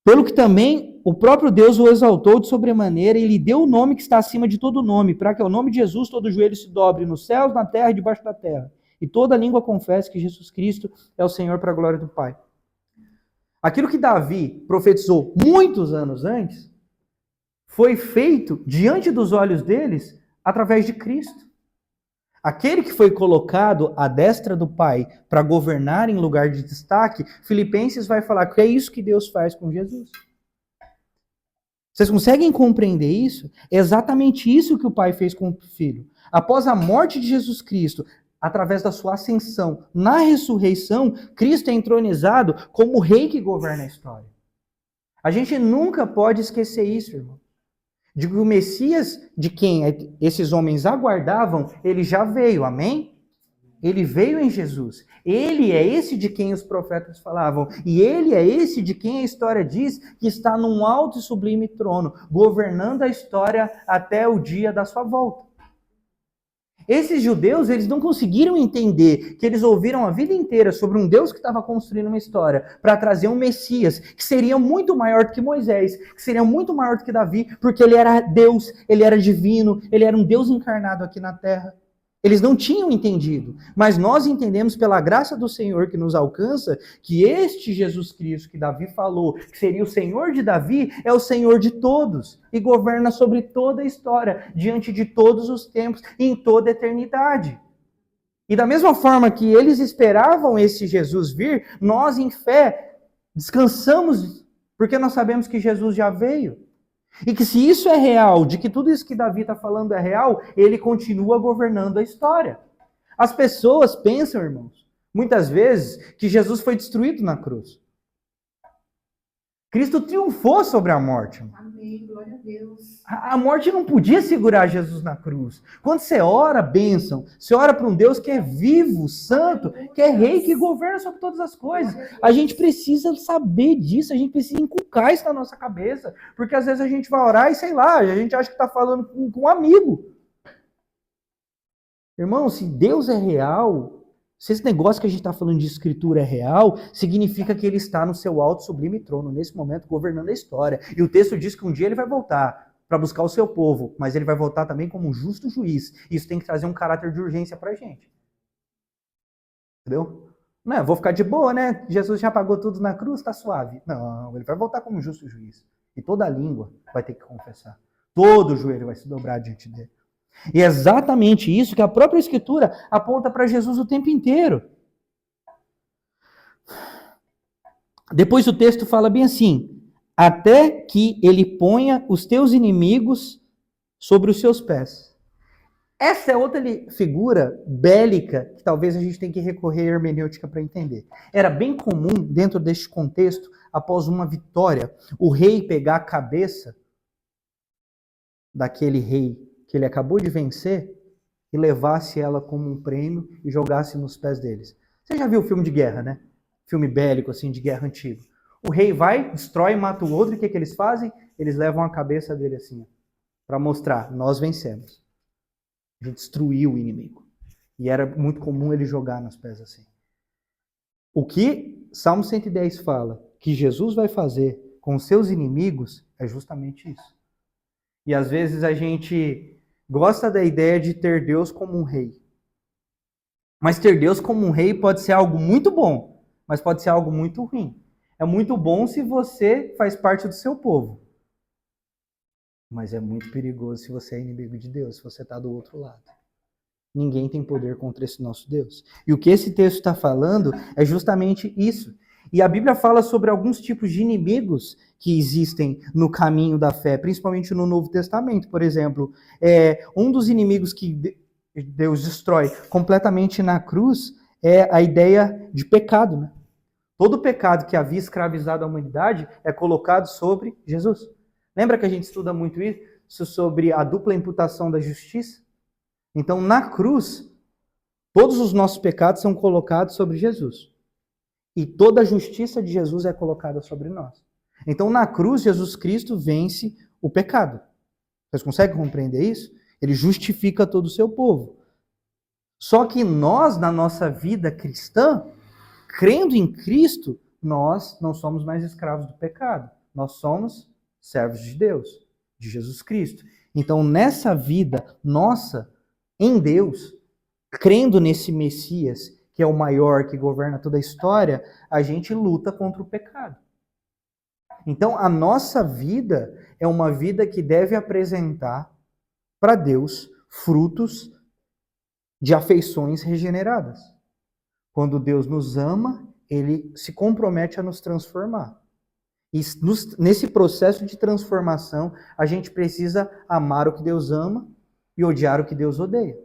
Pelo que também o próprio Deus o exaltou de sobremaneira e lhe deu o nome que está acima de todo nome, para que ao nome de Jesus todo joelho se dobre nos céus, na terra e debaixo da terra, e toda língua confesse que Jesus Cristo é o Senhor para a glória do Pai. Aquilo que Davi profetizou muitos anos antes foi feito diante dos olhos deles através de Cristo. Aquele que foi colocado à destra do Pai para governar em lugar de destaque, Filipenses vai falar que é isso que Deus faz com Jesus. Vocês conseguem compreender isso? É exatamente isso que o Pai fez com o Filho. Após a morte de Jesus Cristo, através da sua ascensão, na ressurreição, Cristo é entronizado como o rei que governa a história. A gente nunca pode esquecer isso, irmão. De que o Messias, de quem esses homens aguardavam, ele já veio, amém? Ele veio em Jesus. Ele é esse de quem os profetas falavam. E ele é esse de quem a história diz que está num alto e sublime trono, governando a história até o dia da sua volta. Esses judeus, eles não conseguiram entender que eles ouviram a vida inteira sobre um Deus que estava construindo uma história para trazer um Messias que seria muito maior do que Moisés, que seria muito maior do que Davi, porque ele era Deus, ele era divino, ele era um Deus encarnado aqui na terra. Eles não tinham entendido, mas nós entendemos pela graça do Senhor que nos alcança que este Jesus Cristo que Davi falou, que seria o Senhor de Davi, é o Senhor de todos e governa sobre toda a história, diante de todos os tempos e em toda a eternidade. E da mesma forma que eles esperavam esse Jesus vir, nós em fé descansamos, porque nós sabemos que Jesus já veio. E que se isso é real, de que tudo isso que Davi está falando é real, ele continua governando a história. As pessoas pensam, irmãos, muitas vezes, que Jesus foi destruído na cruz. Cristo triunfou sobre a morte. Amém, glória a Deus. A morte não podia segurar Jesus na cruz. Quando você ora, bênção, você ora para um Deus que é vivo, santo, que é rei, que governa sobre todas as coisas. A gente precisa saber disso, a gente precisa inculcar isso na nossa cabeça. Porque às vezes a gente vai orar e sei lá, a gente acha que está falando com um amigo. Irmão, se Deus é real, se esse negócio que a gente está falando de escritura é real, significa que ele está no seu alto sublime trono, nesse momento, governando a história. E o texto diz que um dia ele vai voltar para buscar o seu povo, mas ele vai voltar também como um justo juiz. Isso tem que trazer um caráter de urgência para a gente. Entendeu? Não é, vou ficar de boa, né? Jesus já pagou tudo na cruz, está suave. Não, ele vai voltar como um justo juiz. E toda a língua vai ter que confessar. Todo o joelho vai se dobrar diante dele. E é exatamente isso que a própria Escritura aponta para Jesus o tempo inteiro. Depois o texto fala bem assim: até que ele ponha os teus inimigos sobre os seus pés. Essa é outra figura bélica que talvez a gente tenha que recorrer à hermenêutica para entender. Era bem comum, dentro deste contexto, após uma vitória, o rei pegar a cabeça daquele rei que ele acabou de vencer e levasse ela como um prêmio e jogasse nos pés deles. Você já viu filme de guerra, né? Filme bélico, assim, de guerra antigo. O rei vai, destrói, mata o outro, e o que eles fazem? Eles levam a cabeça dele assim, para mostrar, nós vencemos. A gente destruiu o inimigo. E era muito comum ele jogar nos pés assim. O que Salmo 110 fala que Jesus vai fazer com os seus inimigos é justamente isso. E às vezes a gente gosta da ideia de ter Deus como um rei. Mas ter Deus como um rei pode ser algo muito bom, mas pode ser algo muito ruim. É muito bom se você faz parte do seu povo. Mas é muito perigoso se você é inimigo de Deus, se você está do outro lado. Ninguém tem poder contra esse nosso Deus. E o que esse texto está falando é justamente isso. E a Bíblia fala sobre alguns tipos de inimigos que existem no caminho da fé, principalmente no Novo Testamento. Por exemplo, um dos inimigos que Deus destrói completamente na cruz é a ideia de pecado, né? Todo pecado que havia escravizado a humanidade é colocado sobre Jesus. Lembra que a gente estuda muito isso sobre a dupla imputação da justiça? Então, na cruz, todos os nossos pecados são colocados sobre Jesus. E toda a justiça de Jesus é colocada sobre nós. Então, na cruz, Jesus Cristo vence o pecado. Vocês conseguem compreender isso? Ele justifica todo o seu povo. Só que nós, na nossa vida cristã, crendo em Cristo, nós não somos mais escravos do pecado. Nós somos servos de Deus, de Jesus Cristo. Então, nessa vida nossa, em Deus, crendo nesse Messias, que é o maior, que governa toda a história, a gente luta contra o pecado. Então, a nossa vida é uma vida que deve apresentar para Deus frutos de afeições regeneradas. Quando Deus nos ama, Ele se compromete a nos transformar. E nesse processo de transformação, a gente precisa amar o que Deus ama e odiar o que Deus odeia.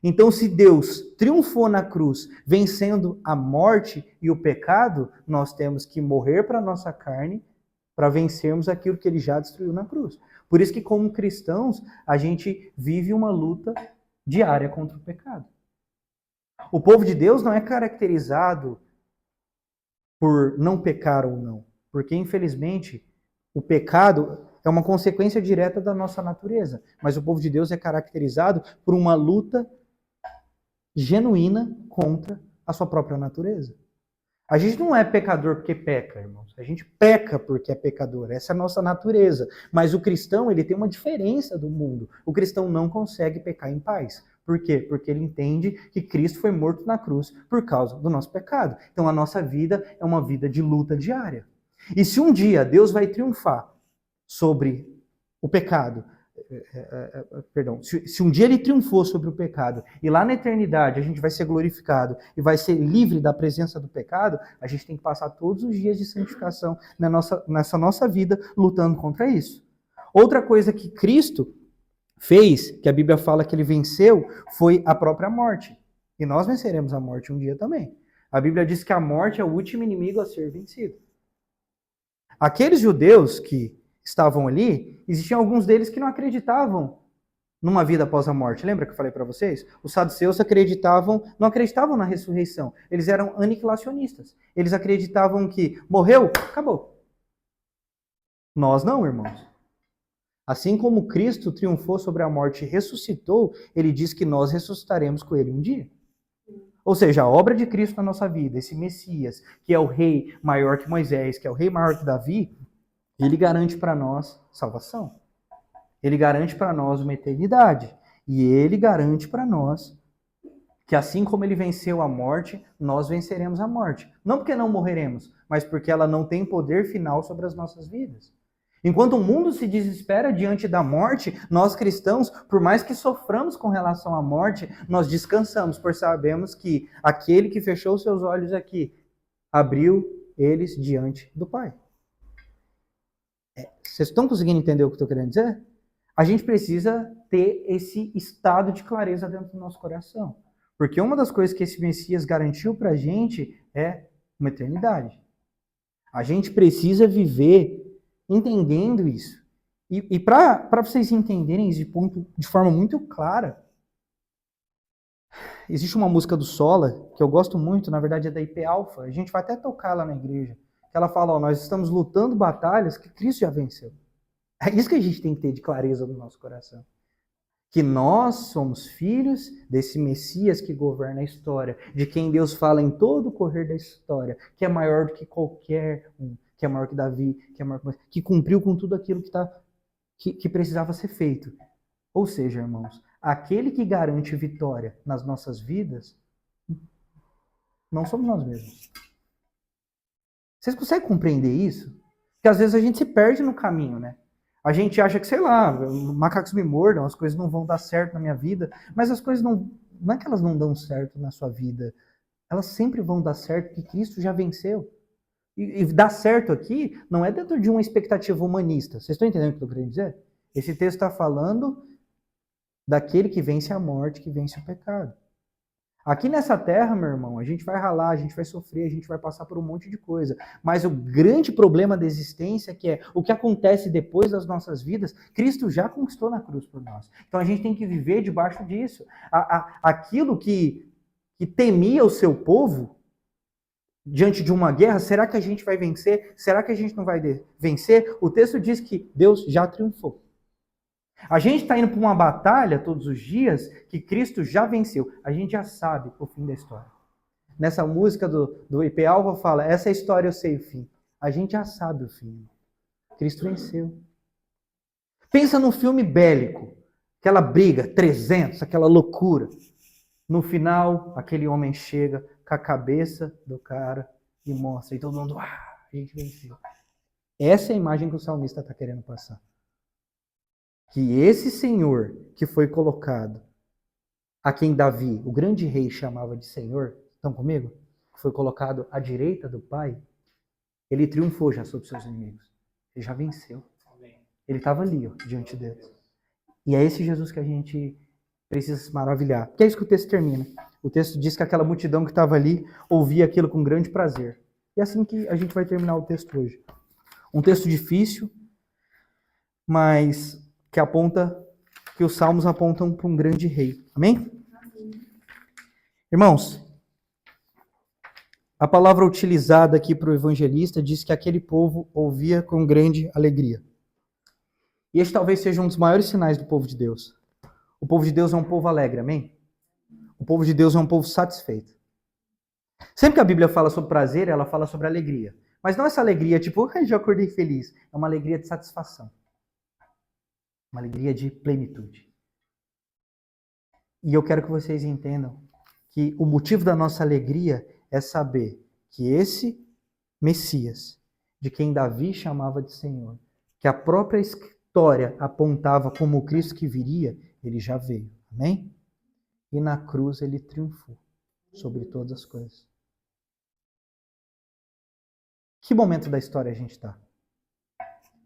Então, se Deus triunfou na cruz, vencendo a morte e o pecado, nós temos que morrer para a nossa carne para vencermos aquilo que Ele já destruiu na cruz. Por isso que, como cristãos, a gente vive uma luta diária contra o pecado. O povo de Deus não é caracterizado por não pecar ou não. Porque, infelizmente, o pecado é uma consequência direta da nossa natureza. Mas o povo de Deus é caracterizado por uma luta genuína contra a sua própria natureza. A gente não é pecador porque peca, irmãos. A gente peca porque é pecador. Essa é a nossa natureza. Mas o cristão, ele tem uma diferença do mundo. O cristão não consegue pecar em paz. Por quê? Porque ele entende que Cristo foi morto na cruz por causa do nosso pecado. Então a nossa vida é uma vida de luta diária. E se um dia Deus vai triunfar sobre o pecado, se um dia ele triunfou sobre o pecado e lá na eternidade a gente vai ser glorificado e vai ser livre da presença do pecado, a gente tem que passar todos os dias de santificação nessa nossa vida lutando contra isso. Outra coisa que Cristo fez, que a Bíblia fala que ele venceu, foi a própria morte. E nós venceremos a morte um dia também. A Bíblia diz que a morte é o último inimigo a ser vencido. Aqueles judeus que estavam ali, existiam alguns deles que não acreditavam numa vida após a morte. Lembra que eu falei para vocês? Os saduceus não acreditavam na ressurreição. Eles eram aniquilacionistas. Eles acreditavam que morreu, acabou. Nós não, irmãos. Assim como Cristo triunfou sobre a morte e ressuscitou, ele diz que nós ressuscitaremos com ele um dia. Ou seja, a obra de Cristo na nossa vida, esse Messias, que é o rei maior que Moisés, que é o rei maior que Davi, ele garante para nós salvação. Ele garante para nós uma eternidade. E ele garante para nós que assim como ele venceu a morte, nós venceremos a morte. Não porque não morreremos, mas porque ela não tem poder final sobre as nossas vidas. Enquanto o mundo se desespera diante da morte, nós cristãos, por mais que soframos com relação à morte, nós descansamos, por sabemos que aquele que fechou seus olhos aqui, abriu eles diante do Pai. Vocês estão conseguindo entender o que eu estou querendo dizer? A gente precisa ter esse estado de clareza dentro do nosso coração. Porque uma das coisas que esse Messias garantiu para a gente é uma eternidade. A gente precisa viver entendendo isso. E para vocês entenderem isso de forma muito clara, existe uma música do Sola, que eu gosto muito, na verdade é da IP Alpha, a gente vai até tocar lá na igreja, que ela fala, nós estamos lutando batalhas que Cristo já venceu. É isso que a gente tem que ter de clareza no nosso coração. Que nós somos filhos desse Messias que governa a história, de quem Deus fala em todo o correr da história, que é maior do que qualquer um, que é maior que Davi, que cumpriu com tudo aquilo que precisava ser feito. Ou seja, irmãos, aquele que garante vitória nas nossas vidas Não somos nós mesmos. Vocês conseguem compreender isso? Porque às vezes a gente se perde no caminho, né? A gente acha que, sei lá, macacos me mordam, as coisas não vão dar certo na minha vida, mas as coisas não é que elas não dão certo na sua vida, elas sempre vão dar certo porque Cristo já venceu. E dar certo aqui não é dentro de uma expectativa humanista. Vocês estão entendendo o que eu estou querendo dizer? Esse texto está falando daquele que vence a morte, que vence o pecado. Aqui nessa terra, meu irmão, a gente vai ralar, a gente vai sofrer, a gente vai passar por um monte de coisa. Mas o grande problema da existência, que é o que acontece depois das nossas vidas, Cristo já conquistou na cruz por nós. Então a gente tem que viver debaixo disso. Aquilo que temia o seu povo, diante de uma guerra, será que a gente vai vencer? Será que a gente não vai vencer? O texto diz que Deus já triunfou. A gente está indo para uma batalha todos os dias que Cristo já venceu. A gente já sabe o fim da história. Nessa música do IP Alva fala, essa história eu sei o fim. A gente já sabe o fim. Cristo venceu. Pensa num filme bélico. Aquela briga, 300, aquela loucura. No final, aquele homem chega com a cabeça do cara e mostra. E todo mundo, a gente venceu. Essa é a imagem que o salmista está querendo passar. Que esse Senhor que foi colocado, a quem Davi, o grande rei, chamava de Senhor, estão comigo? Que foi colocado à direita do Pai, ele triunfou já sobre seus inimigos. Ele já venceu. Ele estava ali, diante deles. E é esse Jesus que a gente precisa se maravilhar. Que é isso que o texto termina. O texto diz que aquela multidão que estava ali ouvia aquilo com grande prazer. E é assim que a gente vai terminar o texto hoje. Um texto difícil, mas que aponta, que os salmos apontam para um grande rei. Amém? Irmãos, a palavra utilizada aqui para o evangelista diz que aquele povo ouvia com grande alegria. E este talvez seja um dos maiores sinais do povo de Deus. O povo de Deus é um povo alegre, amém? O povo de Deus é um povo satisfeito. Sempre que a Bíblia fala sobre prazer, ela fala sobre alegria. Mas não essa alegria tipo, já acordei feliz. É uma alegria de satisfação. Uma alegria de plenitude. E eu quero que vocês entendam que o motivo da nossa alegria é saber que esse Messias, de quem Davi chamava de Senhor, que a própria história apontava como o Cristo que viria, ele já veio. Amém? E na cruz ele triunfou sobre todas as coisas. Que momento da história a gente está?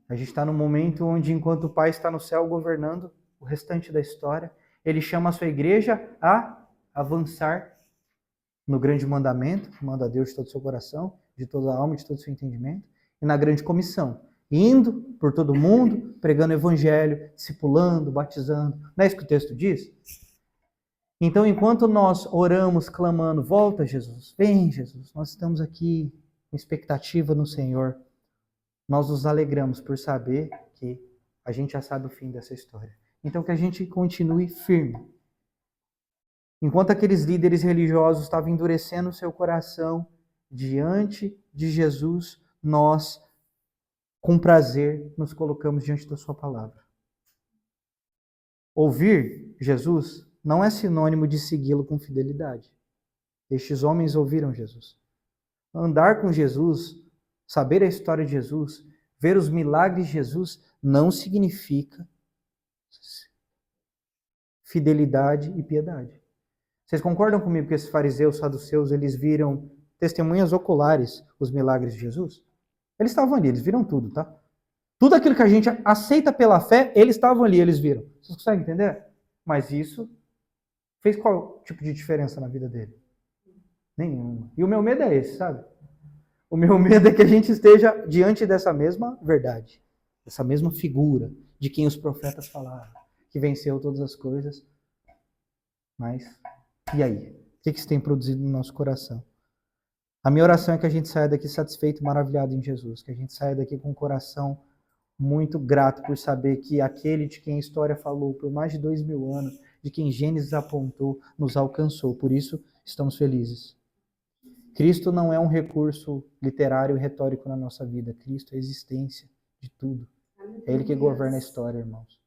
A gente está num momento onde, enquanto o Pai está no céu governando o restante da história, ele chama a sua igreja a avançar no grande mandamento, que manda a Deus de todo o seu coração, de toda a alma, de todo o seu entendimento, e na grande comissão, indo por todo mundo, pregando o evangelho, discipulando, batizando. Não é isso que o texto diz? Então, enquanto nós oramos, clamando, volta Jesus, vem Jesus, nós estamos aqui com expectativa no Senhor, nós nos alegramos por saber que a gente já sabe o fim dessa história. Então que a gente continue firme. Enquanto aqueles líderes religiosos estavam endurecendo o seu coração diante de Jesus, nós, com prazer, nos colocamos diante da sua palavra. Ouvir Jesus não é sinônimo de segui-lo com fidelidade. Estes homens ouviram Jesus. Andar com Jesus, saber a história de Jesus, ver os milagres de Jesus, não significa fidelidade e piedade. Vocês concordam comigo que esses fariseus, saduceus, eles viram testemunhas oculares os milagres de Jesus? Eles estavam ali, eles viram tudo, tá? Tudo aquilo que a gente aceita pela fé, eles estavam ali, eles viram. Vocês conseguem entender? Mas isso fez qual tipo de diferença na vida dele? Nenhuma. E o meu medo é esse, sabe? O meu medo é que a gente esteja diante dessa mesma verdade, dessa mesma figura de quem os profetas falaram, que venceu todas as coisas. Mas, e aí? O que isso tem produzido no nosso coração? A minha oração é que a gente saia daqui satisfeito e maravilhado em Jesus, que a gente saia daqui com um coração muito grato por saber que aquele de quem a história falou por mais de 2000 anos, de quem Gênesis apontou, nos alcançou. Por isso, estamos felizes. Cristo não é um recurso literário e retórico na nossa vida. Cristo é a existência de tudo. É Ele que governa a história, irmãos.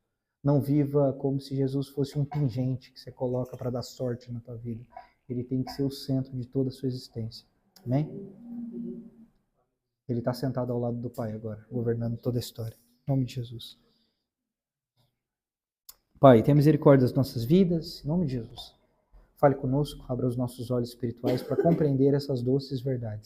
Não viva como se Jesus fosse um pingente que você coloca para dar sorte na tua vida. Ele tem que ser o centro de toda a sua existência. Amém? Ele está sentado ao lado do Pai agora, governando toda a história. Em nome de Jesus. Pai, tenha misericórdia das nossas vidas, em nome de Jesus. Fale conosco, abra os nossos olhos espirituais para compreender essas doces verdades.